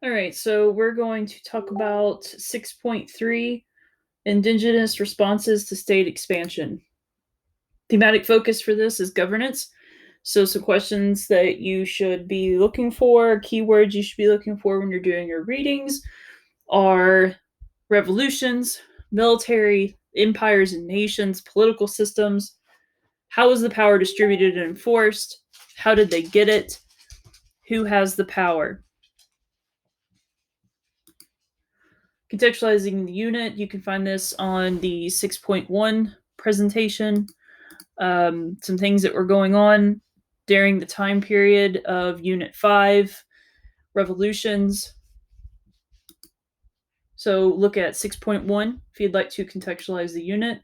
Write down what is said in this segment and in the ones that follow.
All right, so we're going to talk about 6.3 Indigenous responses to state expansion. Thematic focus for this is governance. So, some questions that you should be looking for, keywords you should be looking for when you're doing your readings are revolutions, military, empires and nations, political systems. How is the power distributed and enforced? How did they get it? Who has the power? Contextualizing the unit, you can find this on the 6.1 presentation. Some things that were going on during the time period of Unit 5, revolutions. So look at 6.1 if you'd like to contextualize the unit.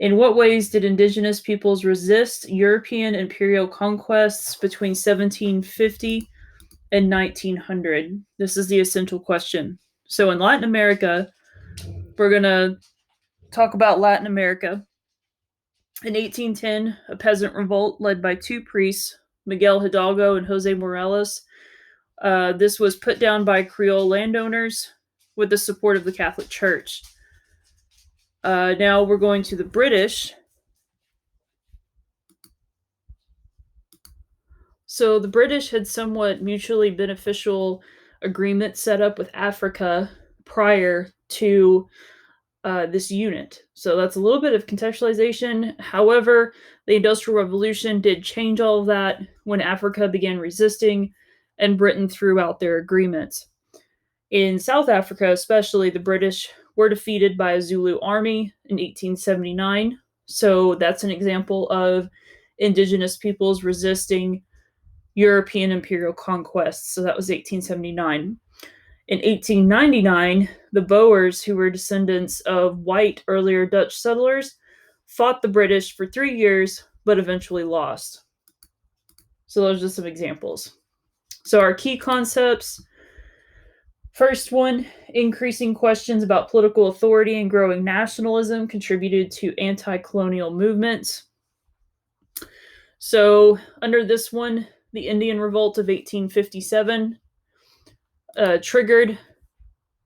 In what ways did indigenous peoples resist European imperial conquests between 1750 and 1900? This is the essential question. So in Latin America, we're going to talk about Latin America. In 1810, a peasant revolt led by two priests, Miguel Hidalgo and Jose Morales. This was put down by Creole landowners with the support of the Catholic Church. Now we're going to the British. So the British had somewhat mutually beneficial agreements set up with Africa prior to this unit. So that's a little bit of contextualization. However, the Industrial Revolution did change all of that when Africa began resisting and Britain threw out their agreements. In South Africa, especially, the British were defeated by a Zulu army in 1879. So that's an example of indigenous peoples resisting European imperial conquests. So that was 1879. In 1899, the Boers, who were descendants of white earlier Dutch settlers, fought the British for 3 years, but eventually lost. So those are just some examples. So our key concepts. First one, increasing questions about political authority and growing nationalism contributed to anti-colonial movements. So under this one, the Indian Revolt of 1857, triggered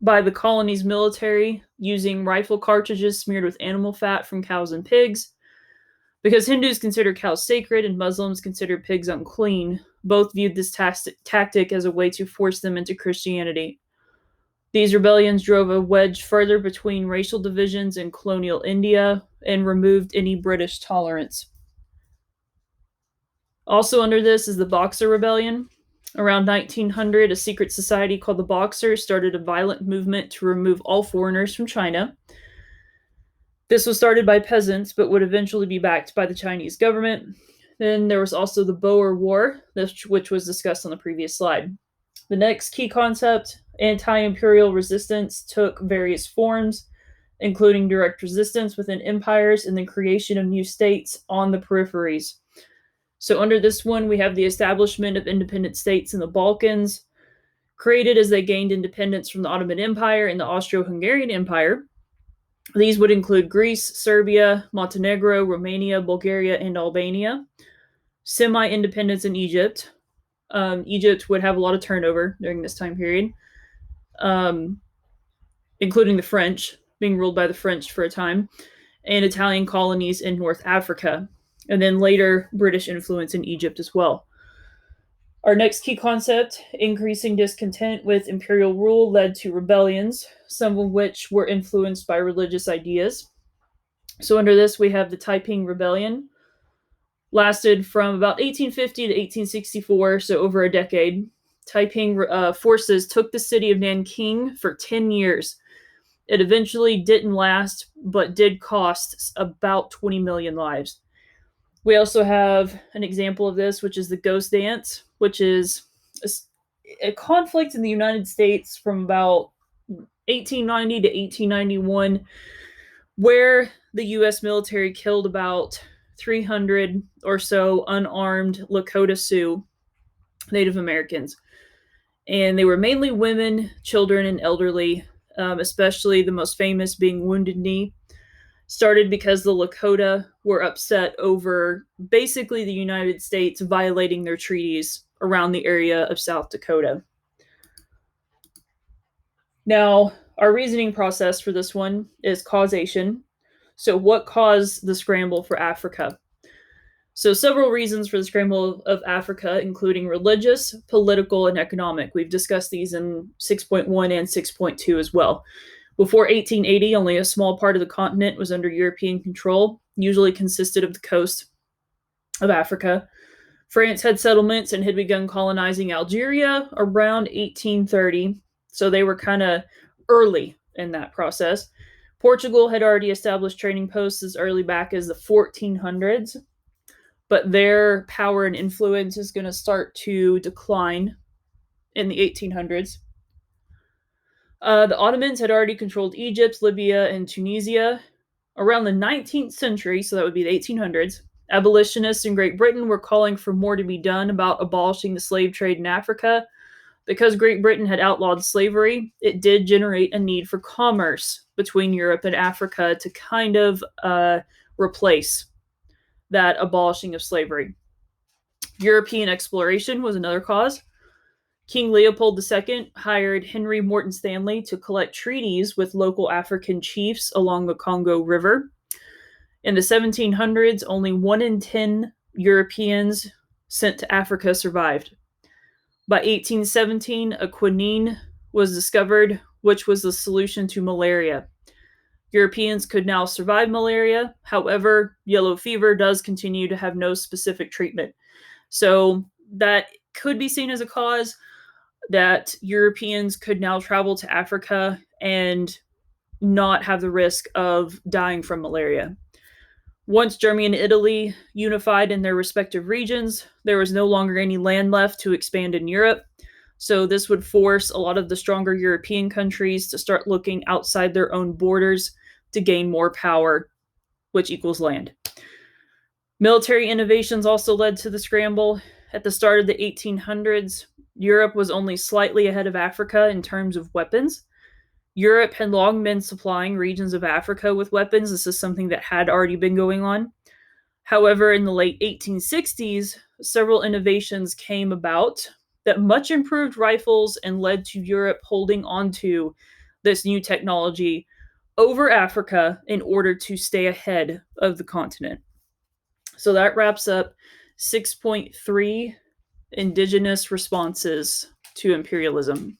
by the colony's military using rifle cartridges smeared with animal fat from cows and pigs. Because Hindus consider cows sacred and Muslims consider pigs unclean, both viewed this tactic as a way to force them into Christianity. These rebellions drove a wedge further between racial divisions in colonial India and removed any British tolerance. Also under this is the Boxer Rebellion. Around 1900, a secret society called the Boxers started a violent movement to remove all foreigners from China. This was started by peasants, but would eventually be backed by the Chinese government. Then there was also the Boer War, which was discussed on the previous slide. The next key concept, anti-imperial resistance, took various forms, including direct resistance within empires and the creation of new states on the peripheries. So under this one, we have the establishment of independent states in the Balkans, created as they gained independence from the Ottoman Empire and the Austro-Hungarian Empire. These would include Greece, Serbia, Montenegro, Romania, Bulgaria, and Albania. Semi-independence in Egypt. Egypt would have a lot of turnover during this time period, including the French, being ruled by the French for a time, and Italian colonies in North Africa, and then later British influence in Egypt as well. Our next key concept, increasing discontent with imperial rule, led to rebellions, some of which were influenced by religious ideas. So under this, we have the Taiping Rebellion, lasted from about 1850 to 1864, so over a decade. Taiping forces took the city of Nanking for 10 years. It eventually didn't last, but did cost about 20 million lives. We also have an example of this, which is the Ghost Dance, which is a conflict in the United States from about 1890 to 1891, where the U.S. military killed about 300 or so unarmed Lakota Sioux Native Americans. And they were mainly women, children, and elderly, especially the most famous being Wounded Knee. Started because the Lakota were upset over basically the United States violating their treaties around the area of South Dakota. Now, our reasoning process for this one is causation. So, what caused the scramble for Africa? So, several reasons for the scramble of Africa, including religious, political, and economic. We've discussed these in 6.1 and 6.2 as well. Before 1880, only a small part of the continent was under European control, usually consisted of the coast of Africa. France had settlements and had begun colonizing Algeria around 1830, so they were kind of early in that process. Portugal had already established trading posts as early back as the 1400s, but their power and influence is going to start to decline in the 1800s. The Ottomans had already controlled Egypt, Libya, and Tunisia. Around the 19th century, so that would be the 1800s, abolitionists in Great Britain were calling for more to be done about abolishing the slave trade in Africa. Because Great Britain had outlawed slavery, it did generate a need for commerce between Europe and Africa to kind of replace that abolishing of slavery. European exploration was another cause. King Leopold II hired Henry Morton Stanley to collect treaties with local African chiefs along the Congo River. In the 1700s, only 1 in 10 Europeans sent to Africa survived. By 1817, a quinine was discovered, which was the solution to malaria. Europeans could now survive malaria. However, yellow fever does continue to have no specific treatment. So that could be seen as a cause that Europeans could now travel to Africa and not have the risk of dying from malaria. Once Germany and Italy unified in their respective regions, there was no longer any land left to expand in Europe. So this would force a lot of the stronger European countries to start looking outside their own borders to gain more power, which equals land. Military innovations also led to the scramble. At the start of the 1800s, Europe was only slightly ahead of Africa in terms of weapons. Europe had long been supplying regions of Africa with weapons. This is something that had already been going on. However, in the late 1860s, several innovations came about that much improved rifles and led to Europe holding onto this new technology over Africa in order to stay ahead of the continent. So that wraps up 6.3 Indigenous responses to imperialism.